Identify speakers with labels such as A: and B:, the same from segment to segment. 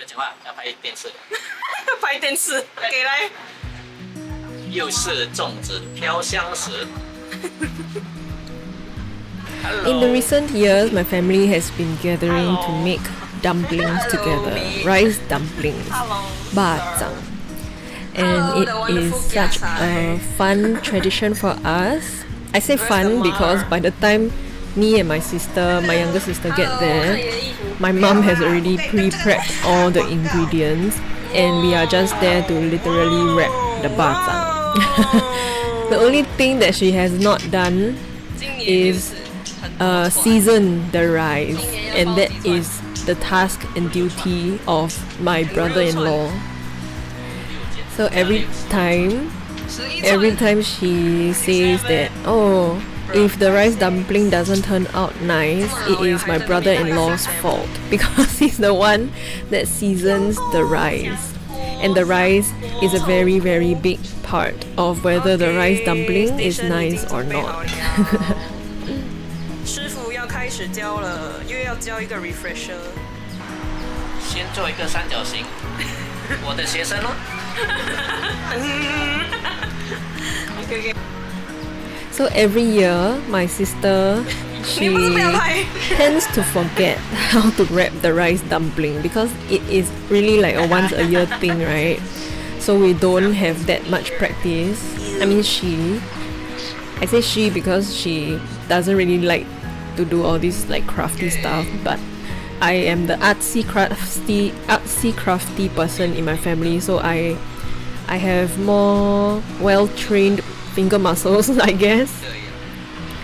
A: 要讲话，要拍电视。
B: 拍电视，给来。
A: 又是粽子飘香时。
C: In the recent years, my family has been gathering to make dumplings together, rice dumplings, bacang. And it is such a fun tradition for us. I say fun because by the time me and my sister, my younger sister get there, my mom has already pre-prepped all the ingredients and we are just there to literally wrap the bacang. The only thing that she has not done is season the rice, and that is the task and duty of my brother-in-law. So every time she says that, oh, if the rice dumpling doesn't turn out nice, it is my brother-in-law's fault because he's the one that seasons the rice. And the rice is a very, very big part of whether the rice dumpling is nice or not.
B: 师傅要开始教了，又要教一个 refresher。
A: 先做一个三角形，我的学生咯。
C: So every year, my sister, she tends to forget how to wrap the rice dumpling because it is really like a once a year thing, right? So we don't have that much practice. I mean I say she because she doesn't really like to do all this like crafty stuff, but I am the artsy crafty person in my family, so I have more well-trained finger muscles, I guess.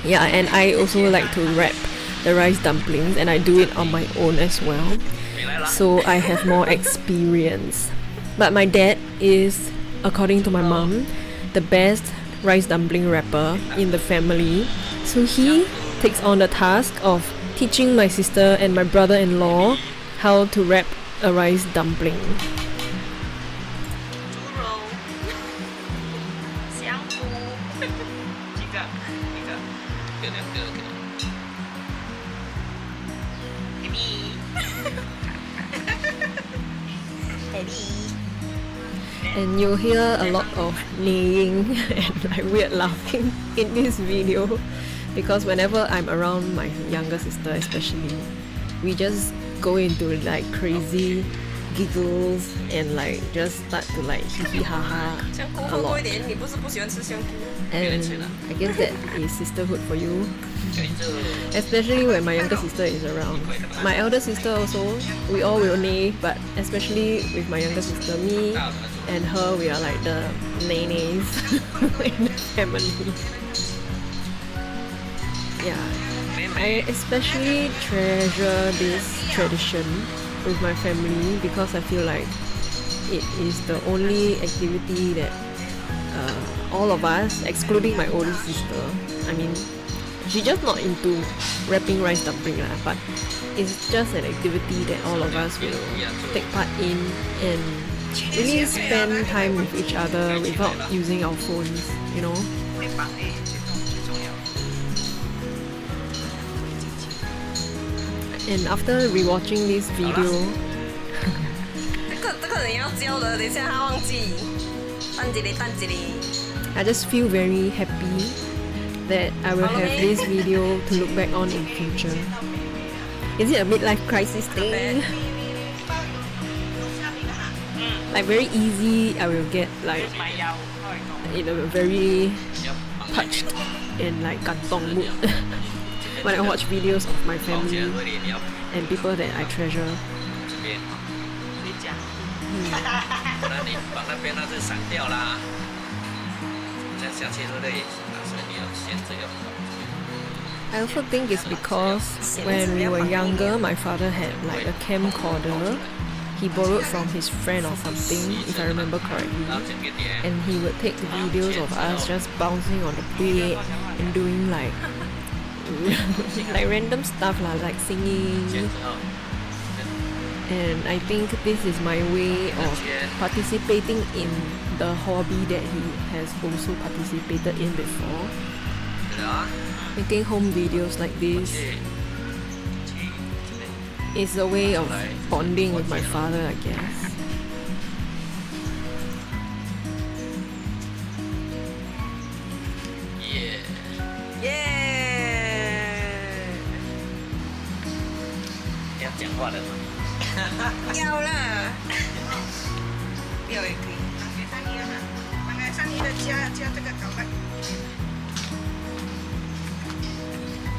C: Yeah, and I also like to wrap the rice dumplings and I do it on my own as well. So I have more experience. But my dad is, according to my mom, the best rice dumpling wrapper in the family. So he takes on the task of teaching my sister and my brother-in-law how to wrap a rice dumpling. And you'll hear a lot of neighing and like weird laughing in this video because whenever I'm around my younger sister especially, we just go into like crazy giggles and like just start to like hee hee ha ha a lot. And I guess that is sisterhood for you. Especially when my younger sister is around. My elder sister also, we all will neigh, but especially with my younger sister, me and her, we are like the neigh-neighs in the family. Yeah, I especially treasure this tradition with my family because I feel like it is the only activity that all of us, excluding my older sister, I mean, she's just not into wrapping rice dumpling lah, but it's just an activity that all of us will take part in and really spend time with each other without using our phones, you know. And after rewatching this video, I just feel very happy that I will have this video to look back on in future. Is it a midlife crisis thing? Like very easy, I will get like in a very touched and like kantong mood when I watch videos of my family and people that I treasure. I also think it's because when we were younger, my father had like a camcorder. He borrowed from his friend or something, if I remember correctly. And he would take videos of us just bouncing on the bed and doing like like random stuff lah, like singing. And I think this is my way of participating in the hobby that he has also participated in before. Making home videos like this. It's a way of bonding with my father, I guess.
A: Yeah.
B: Yeah，
A: 要讲话了吗？
B: 要啦，不要也可以。给三妮嘛，来三妮的加这个搞吧。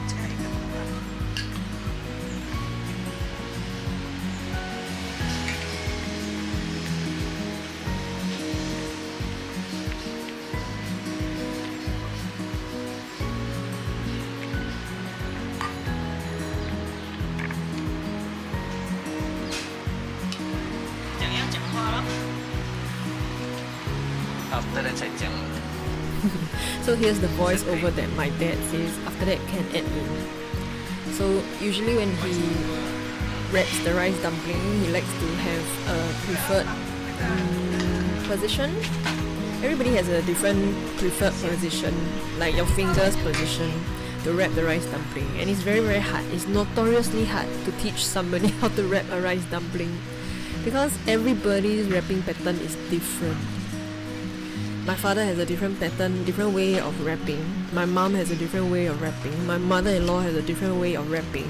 B: 加一个。
A: After that 才讲。
C: So here's the voiceover that my dad says. After that can add in. So usually when he wraps the rice dumpling, he likes to have a preferred position. Everybody has a different preferred position, like your fingers position to wrap the rice dumpling, and it's very very hard. It's notoriously hard to teach somebody how to wrap a rice dumpling because everybody's wrapping pattern is different. My father has a different pattern, different way of wrapping. My mom has a different way of wrapping. My mother-in-law has a different way of wrapping.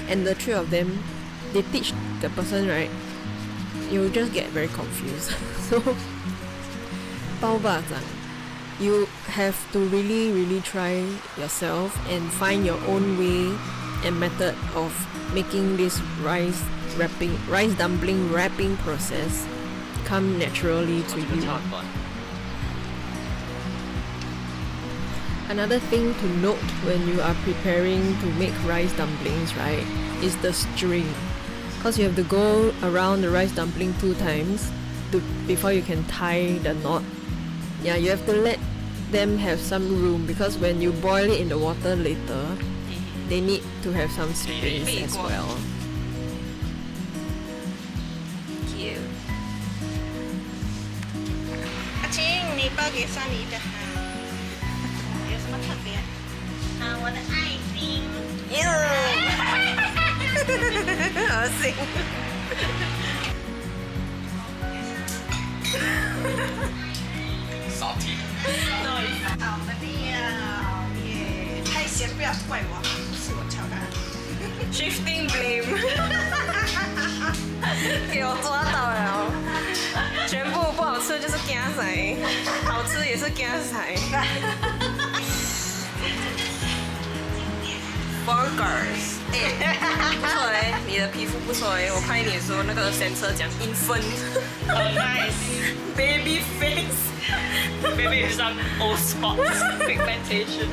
C: And the three of them, they teach the person, right? You'll just get very confused. So, 包巴掌, you have to really try yourself and find your own way and method of making this rice dumpling wrapping process come naturally to you. Another thing to note when you are preparing to make rice dumplings, right, is the string. Because you have to go around the rice dumpling 2 times before you can tie the knot. Yeah, you have to let them have some room because when you boil it in the water later, they need to have some space as well.
B: Cute. 阿青，你包给三妮的。有什么特别？啊，我的爱心。恶心。
A: 少听。
B: 好的料耶！太咸不要怪我，不是我敲的。Shifting blame 。给我抓到了，全部不好吃就是加菜，好吃也是加菜。Burgers， 不错哎，你的皮肤不错哎，我拍你的时候那个先车讲infant， nice，baby face，baby some old spots pigmentation。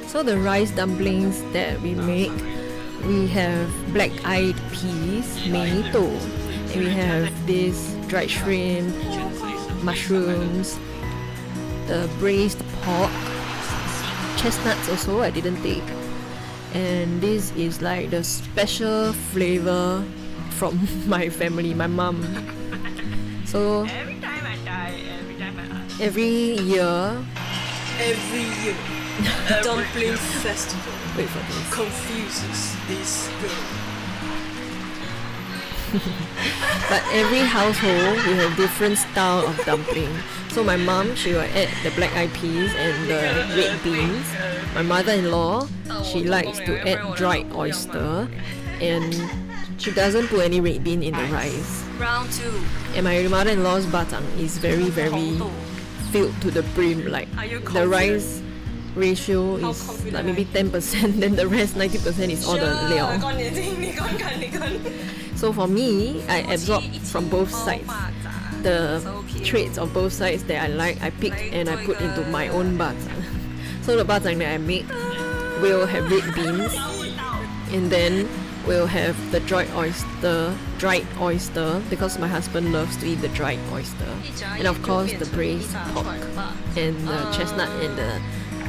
C: So the rice dumplings that we make, we have black-eyed peas, manito, and we have this dried shrimp, mushrooms, the braised pork, chestnuts also I didn't take, and this is like the special flavor from my family, my mom. So
B: Every time I die,
C: every year,
B: dumpling festival
C: wait for this.
B: confuses this girl.
C: But every household we have different style of dumpling. So my mom, she will add the black eyed peas and the red beans. My mother-in-law, she likes to add dried oyster, and she doesn't put any red bean in the rice.
B: Round 2.
C: And my mother-in-law's batang is very filled to the brim. Like
B: Are you
C: the
B: confident?
C: rice ratio
B: How
C: is
B: confident
C: like maybe
B: are
C: 10%, then the rest 90% is all the liao. So for me, I absorb from both sides. The traits of both sides that I like, I pick and I put into my own batang. So the batang that I make will have red beans, and then we'll have the dried oyster because my husband loves to eat the dried oyster, and of course the braised pork and the chestnut and the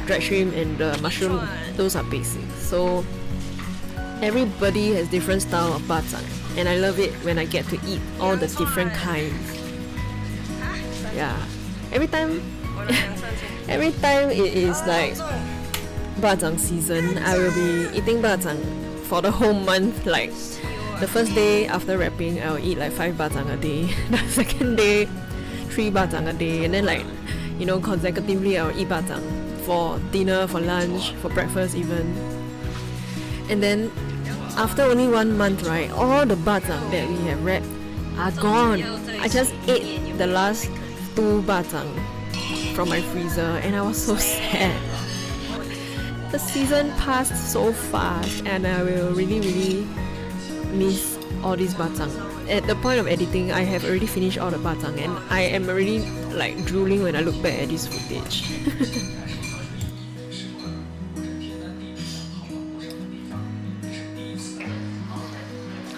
C: dried shrimp and the mushroom. Those are basic. So everybody has different style of batang, and I love it when I get to eat all the different kinds. Yeah, every time it is like batang season, I will be eating batang for the whole month. Like the first day after wrapping, I'll eat like 5 bacang a day. The second day, 3 bacang a day, and then like, you know, consecutively I'll eat bacang for dinner, for lunch, for breakfast even. And then after only 1 month, right, all the bacang that we have wrapped are gone. I just ate the last 2 bacang from my freezer and I was so sad. The season passed so fast and I will really miss all these bacang. At the point of editing, I have already finished all the bacang and I am already like drooling when I look back at this footage.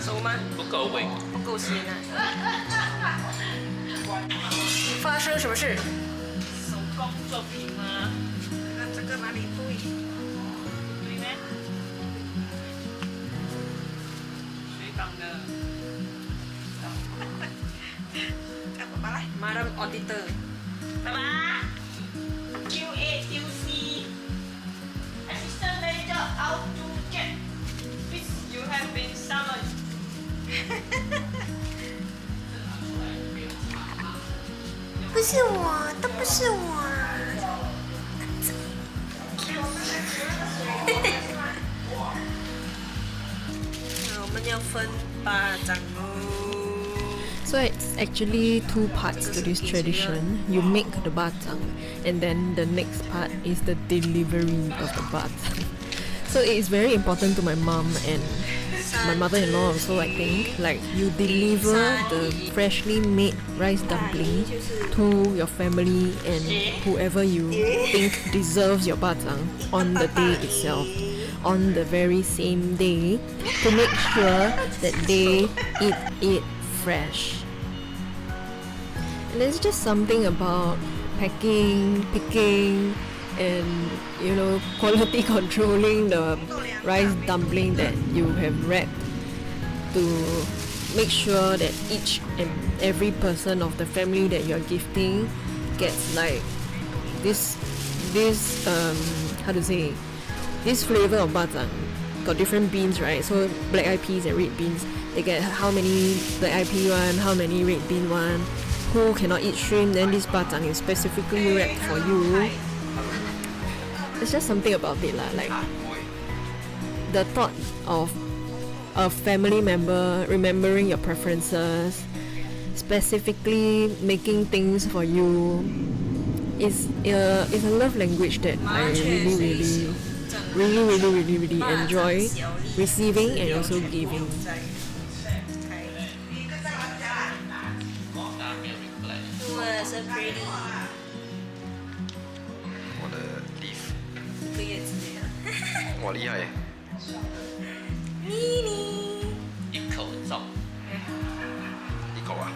B: 熟吗？
A: 不够味。
B: 不够鲜啊！发生什么事？
A: 手工作品吗？
B: 那这个哪里对？
A: 对咩？谁绑的？
B: 看爸爸来。Madam Auditor。爸爸。QA QC。Assistant Manager out to check. Please, you have been summoned. 不是我，都不是我。我们要分巴掌喽。
C: So it's actually 2 parts to this tradition. You make the bacang and then the next part is the delivery of the bacang. So it is very important to my mom and my mother-in-law also, I think. Like, you deliver the freshly made rice dumpling to your family and whoever you think deserves your bacang on the day itself, on the very same day, to make sure that they eat it fresh. And there's just something about packing, picking, and you know, quality controlling the rice dumpling that you have wrapped to make sure that each and every person of the family that you're gifting gets like this how to say, this flavor of bacang. Got different beans, right? So black eyed peas and red beans, they get how many black eyed pea one, how many red bean one. Who cannot eat shrimp, then this bacang is specifically wrapped for you. It's just something about it lah, like the thought of a family member remembering your preferences, specifically making things for you, is a love language that I really enjoy receiving and also giving.
B: ，So pretty。
D: 我的 leaf，
B: 1个月之内啊。
D: 哇厉害耶！
B: mini。
A: 一口中。
D: 一口啊！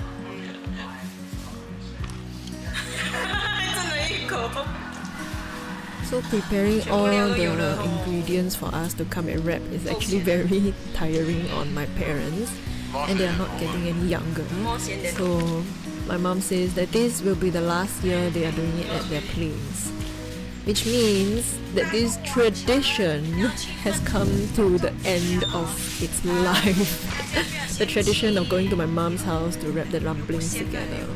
B: 真的一口。
C: So preparing all the ingredients for us to come and wrap is actually very tiring on my parents, and they are not getting any younger. So my mom says that this will be the last year they are doing it at their place, which means that this tradition has come to the end of its life. The tradition of going to my mom's house to wrap the dumplings together.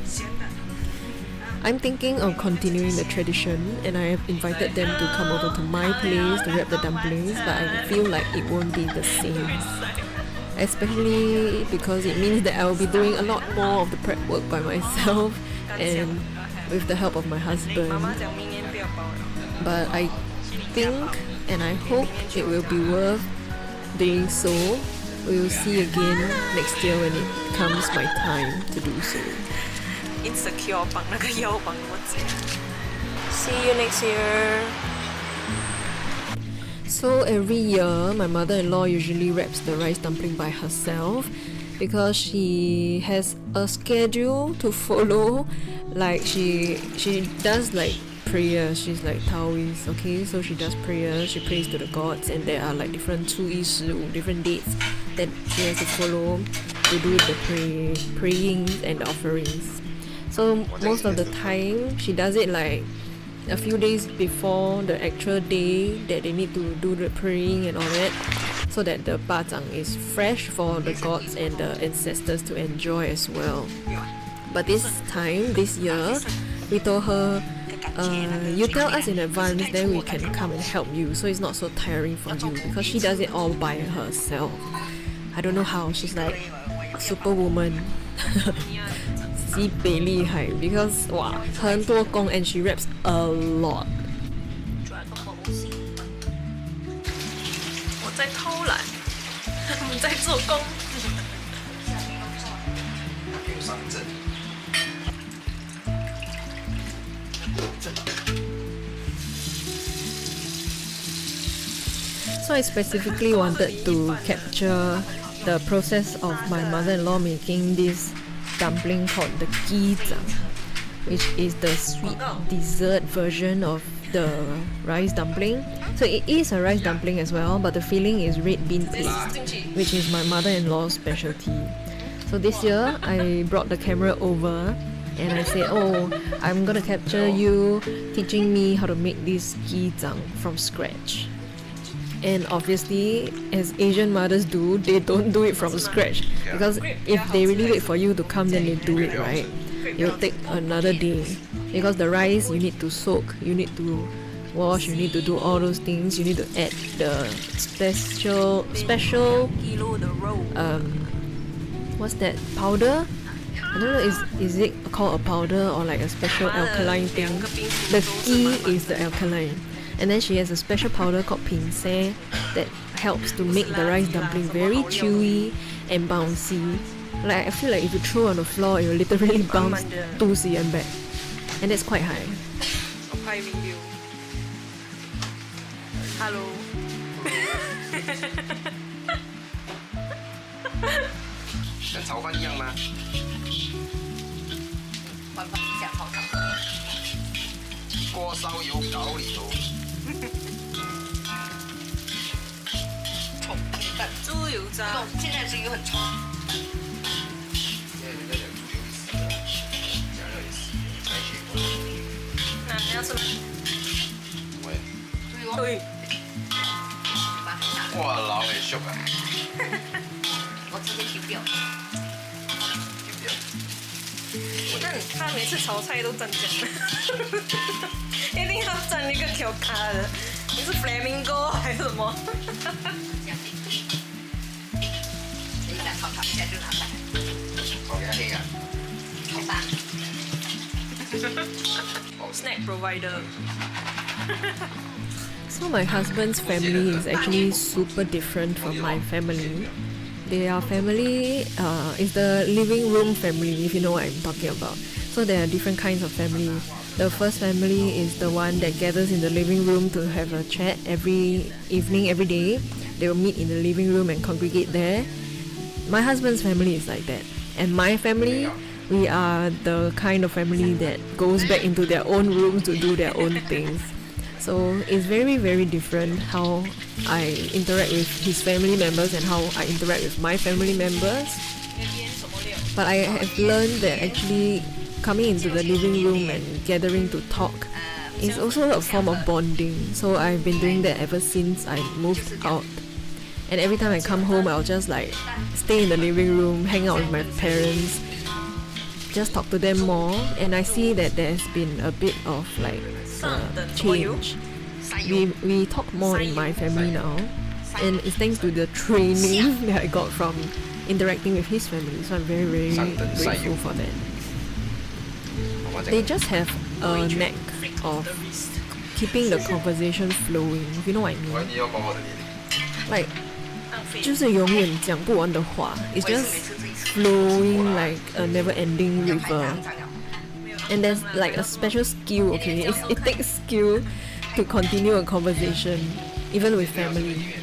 C: I'm thinking of continuing the tradition, and I have invited them to come over to my place to wrap the dumplings, but I feel like it won't be the same. Especially because it means that I will be doing a lot more of the prep work by myself and with the help of my husband. But I think and I hope it will be worth doing so. We will see again next year when it comes my time to do so.
B: Insecure 绑那个腰绑那么紧。See you next year.
C: So every year, my mother-in-law usually wraps the rice dumpling by herself because she has a schedule to follow. Like she does like prayers. She's like Taoist, okay? So she does prayers. She prays to the gods, and there are like different 215 different dates that she has to follow to do the prayings and the offerings. So most of the time, she does it like a few days before the actual day that they need to do the praying and all that. so that the bajang is fresh for the gods and the ancestors to enjoy as well. But this year, we told her, you tell us in advance, then we can come and help you, so it's not so tiring for you, because she does it all by herself. I don't know how, she's like superwoman. 西北厉害 because 哇很多工 and she raps a lot.
B: 我在偷懒，你在做工。
D: 有上阵。
C: So I specifically wanted to capture the process of my mother-in-law making this dumpling called the gizang, which is the sweet dessert version of the rice dumpling. So it is a rice dumpling as well, but the filling is red bean paste, which is my mother-in-law's specialty. So this year I brought the camera over and I said, oh, I'm gonna capture you teaching me how to make this gizang from scratch. And obviously, as Asian mothers do, they don't do it from scratch, because if they really wait for you to come, then they do it, right? It'll take another day, because the rice you need to soak, you need to wash, you need to do all those things. You need to add the special what's that powder? I don't know, is it called a powder or like a special alkaline thing? The ghee is the alkaline. And then she has a special powder called pincé that helps to make the rice dumpling very chewy and bouncy. Like I feel like if you throw on the floor, it will literally bounce 2 cm back. And that's quite high.
B: High video. Hello.
D: 跟炒饭一样吗？锅烧油搞里头。
B: 猪油渣，
E: 现在这个很臭。
D: 现在人家讲猪油死了，加热也死，拆血管。
B: 那你要吃吗？
D: 喂，
E: 对哦。
B: 对。
D: 哇，老诶熟啊！
E: 我直接丢掉。
D: 丢掉。
B: 那他每次炒菜都蘸酱，一定要蘸一个调咖的。你是 flamingo 还是什么？
E: 炒一下就拿来，
D: 炒给他听啊。
E: 好吧。
B: Snack provider.
C: So my husband's family is actually super different from my family. Their family is the living room family, if you know what I'm talking about. So there are different kinds of family. The first family is the one that gathers in the living room to have a chat every evening, every day. They will meet in the living room and congregate there. My husband's family is like that. And my family, we are the kind of family that goes back into their own rooms to do their own things. So it's very, very different how I interact with his family members and how I interact with my family members. But I have learned that actually coming into the living room and gathering to talk is also a form of bonding. So I've been doing that ever since I moved out. And every time I come home, I'll just like stay in the living room, hang out with my parents, just talk to them more. And I see that there's been a bit of like change. We talk more in my family now, and it's thanks to the training that I got from interacting with his family. So I'm very, very grateful for that. They just have a knack of keeping the conversation flowing. If you know what I mean?
D: 你要把我的脸。
C: Like 就是永远讲不完的话 it's just flowing like a never-ending river. And there's like a special skill, okay? It takes skill to continue a conversation, even with family.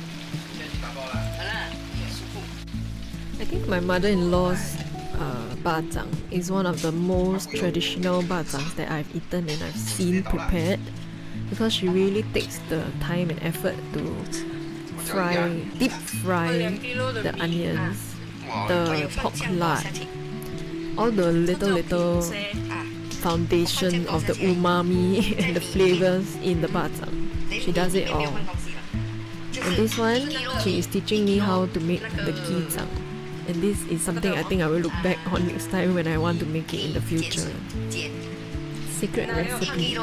C: I think my mother-in-law's bajang is one of the most traditional bajangs that I've eaten and I've seen prepared, because she really takes the time and effort to deep fry the onions, the pork lard, all the little foundation of the umami and the flavors in the bajang. She does it all. And this one, she is teaching me how to make the gizang. And this is something I think I will look back on next time when I want to make it in the future.
E: 碱
C: Secret
E: 1
C: recipe.
E: kg 米1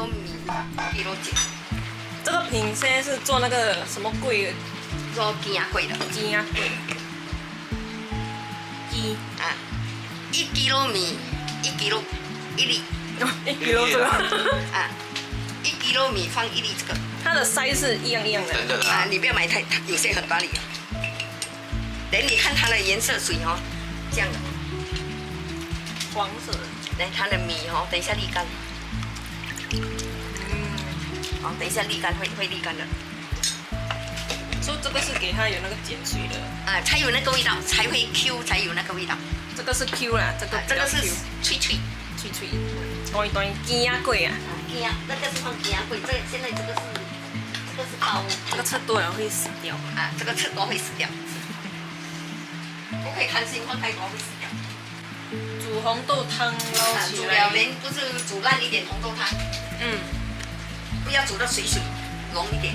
E: kg 碱，
B: 这个品现在是做那个什么贵
E: 做鸡鸭贵的
B: 鸡啊贵鸡
E: 啊，1 kg 米1 kg 1粒
B: 1 kg 这个，
E: 啊，1 kg 米放1粒这个
B: 它的 size 是一样一样的。
D: 等等
E: 啊，你不要买太，有些很大粒。等你看它的颜色水哦，这样的，
B: 黄色的。
E: 来它的米哦，等一下沥干。好，等一下沥干会沥干的。
B: 所以这个是给它有那个碱水的，
E: 啊，才有那个味道，才会 Q， 才有那个味道。
B: 这个是 Q 啦，这个
E: 啊，这个是
B: Q
E: 脆脆。
B: 脆脆，短短鸡啊贵啊，
E: 鸡鸭，那个是放鸡鸭贵，现在这个是包
B: 这个吃多了会死掉。
E: 啊，这个吃多会死掉。不可以贪心放太多会死掉。
B: 煮红豆汤捞起
E: 煮
B: 来
E: 了，连不是煮烂一点红豆汤，
B: 嗯，
E: 不要煮到水浓一点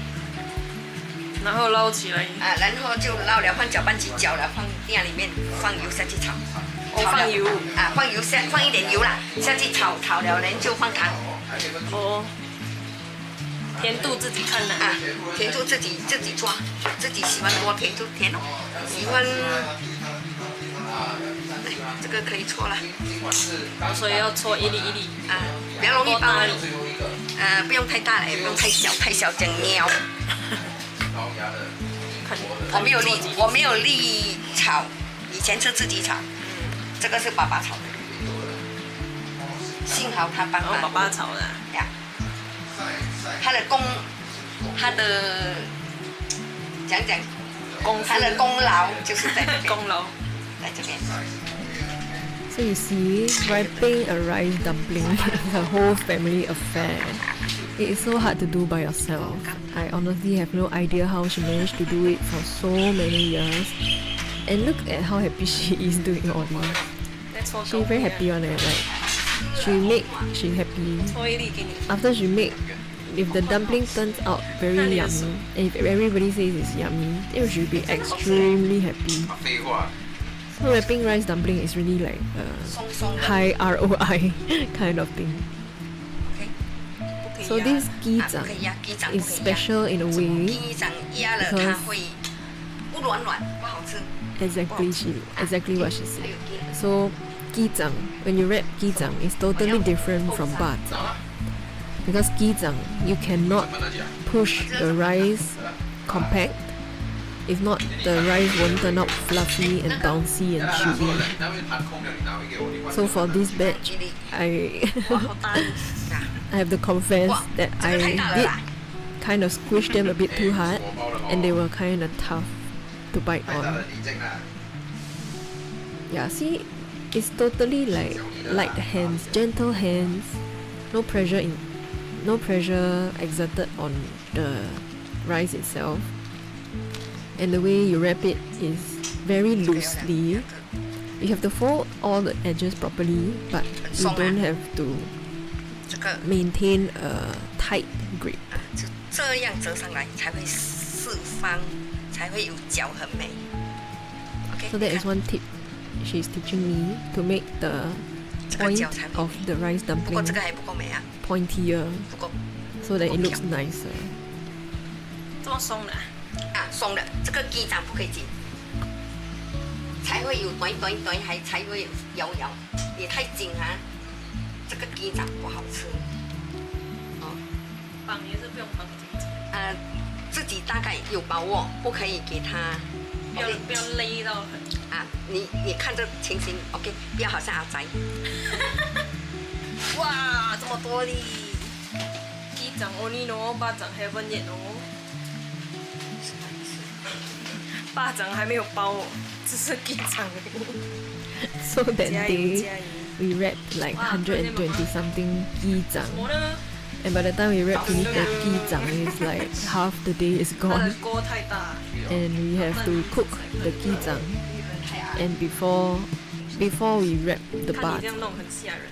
B: 然后捞起来，
E: 啊，然后就捞了，放搅拌机搅了，放店里面放油下去炒。
B: 哦放油
E: 啊，放一点油啦，下去炒了，然后就放糖
B: 哦，甜度自己看的
E: 啊，甜度自己抓，自己喜欢多甜就甜哦，喜欢，这个可以搓了
B: 所以要搓一粒一粒。
E: 啊，比较容易包
B: 多大粒？
E: 不用太大了，也不用太小，太小整喵。我没有沥炒，以前是自己炒，这个是爸爸炒的，幸好他帮
B: 然后爸
E: 忙
B: 爸炒的，
E: 呀，他的讲
B: 功夫
E: 他的功劳就是在这边，
B: 功劳。
E: 在这边。
C: So you see, wrapping a rice dumpling is a whole family affair. It is so hard to do by yourself. I honestly have no idea how she managed to do it for so many years. And look at how happy she is doing all this.
B: That's for
C: She's very happy on it. Like she's happy.
B: 搓一粒给你。
C: After she make, if the dumpling turns out very yummy, and if everybody says it's yummy, then she'll be extremely happy.
D: 废话，
C: So wrapping rice dumpling is really like a
E: 松松的
C: high ROI kind of thing.
E: ，OK，
B: 不可以
C: So
B: 压
C: this
E: 不
C: gizang
E: 可以压，鸡掌
C: is
E: 不可以压。
C: special in a way.
E: 鸡掌压了
C: because
E: 它会不软，不好吃。
C: Exactly what she
E: 还
C: said.
E: 有鸡，
C: So gizang, when you wrap gizang, is totally different from bazang. Because gizang, you cannot
D: 慢慢讲。
C: push the rice compact. If not, the rice won't turn out fluffy and bouncy and
D: 那说
C: chewy.
D: 了，那边盘空了，你拿回给我，你换。
C: So for this batch,
E: 一粒
C: I
B: 哇，好大粒。
C: I have to confess that I did kind of squish them a bit too hard, and they were kind of tough to bite
D: 太大了
C: on.
D: 你这个。
C: Yeah, see, it's totally like light hands, gentle hands, no pressure exerted on the rice itself. And the way you wrap it is very loosely. You have to fold all the edges properly, but you don't have to
E: 这个
C: maintain a tight grip.
E: 这样折上来才会四方，才会有角很美。OK，
C: So that is one tip she's teaching me to make the
E: 这个
C: point
E: 角才会
C: of
E: 美。
C: the rice
E: 不过
C: dumpling
E: 这个还不够美啊，
C: pointier
E: 不够
C: so that it looks nicer.
B: 这么松的啊，
E: 啊，松的，这个鸡掌不可以紧，才会有短，还才会有摇。你太紧啊，这个鸡掌不好吃。哦，
B: 绑也是不用绑紧，
E: 自己大概有把握，不可以给它。
B: 不要
E: OK
B: 不要勒到很。
E: 啊，你看这情形 ，OK， 不要好像阿仔。
B: 哇，这么多粒！鸡掌 only no， 巴掌 haven't yet 哦。巴掌还没有包哦，只是鸡掌而已。
C: So that
B: 加油
C: day
B: 加油！
C: we wrapped like 120 something gizang,
B: 我呢，
C: and by the time we wrap finish the gizang, it's like half the day is
B: 它的
C: gone,
B: 锅太大，
C: and we have to cook the gizang. And before we wrap the
B: 看你
C: bat,
B: 这样弄很吓人。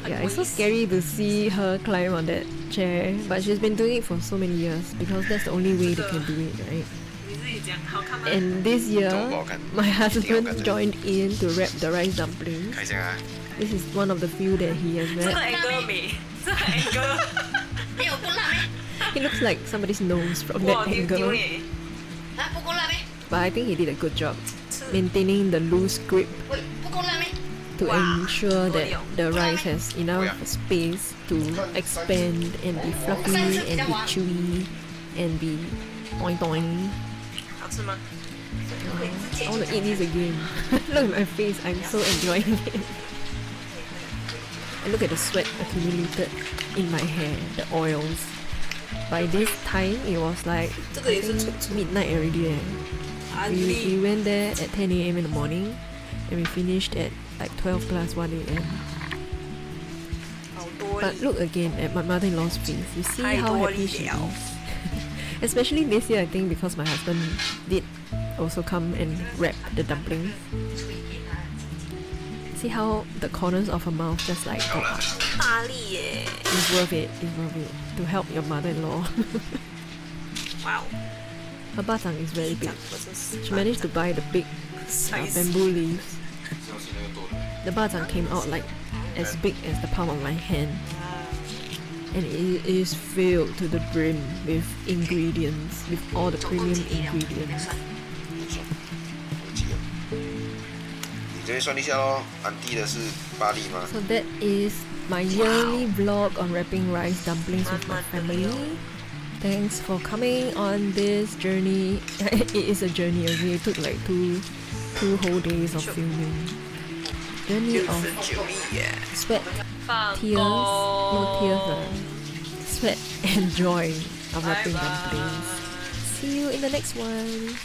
C: Yeah, it's so scary to see her climb on that chair, but she's been doing it for so many years because that's the only way they can do it, right?
B: 你自己讲好看吗？
C: And this year,
D: 中国看
C: my husband
D: 一定要看这个。
C: joined in to wrap the rice dumplings.
D: 开箱啊！
C: This is one of the few that he has
B: 这个
C: wrapped.
B: angle 美，这个 angle，
E: 没有不辣咩？
C: It looks like somebody's nose from
B: 哇，
C: that
B: 丢
C: angle.
B: 嘞！
E: 啊，不够辣咩？
C: But I think he did a good job maintaining the loose grip
E: 喂，不够辣咩？
C: to
B: Wow.
C: ensure that
B: Wow.
C: the rice has enough space to expand and be fluffy and be chewy and be toing toing.
B: 好吃吗？
C: I want to eat this again. Look at my face, I'm so enjoying it. And look at the sweat accumulated in my hair, the oils. By this time, it was like
B: 这个也是
C: I
B: 脆
C: think midnight already. We went there at 10 a.m. in the morning and we finished at like 12 plus 1 a.m.
B: 好多
C: But look again at my mother-in-law's face. You see
B: 太
C: how
B: 多
C: happy
B: 力
C: she
B: 了
C: is. Especially this year, I think because my husband did also come and wrap the dumplings. See how the corners of her mouth just like go up.
B: 大力耶！
C: It's worth it. It's worth it to help your mother-in-law.
B: 哇哦，
C: Her batang is very big.
B: 我真是
C: She managed to buy the big
B: size
C: bamboo leaves.
D: 相信那个多的。
C: The batang came out like as big as the palm of my hand. And it is filled to the brim with ingredients, with all the premium ingredients.
D: 有几个？你这边算一下咯，安迪的是8粒吗？
C: So that is my yearly vlog on wrapping rice dumplings with my family. Thanks for coming on this journey. It is a journey. Okay, it took like two whole days of filming. Journey of
B: 9亿耶！
C: sweat,
B: 放
C: tears, no tears, sweat and joy of wrapping dumplings. See you in the next one.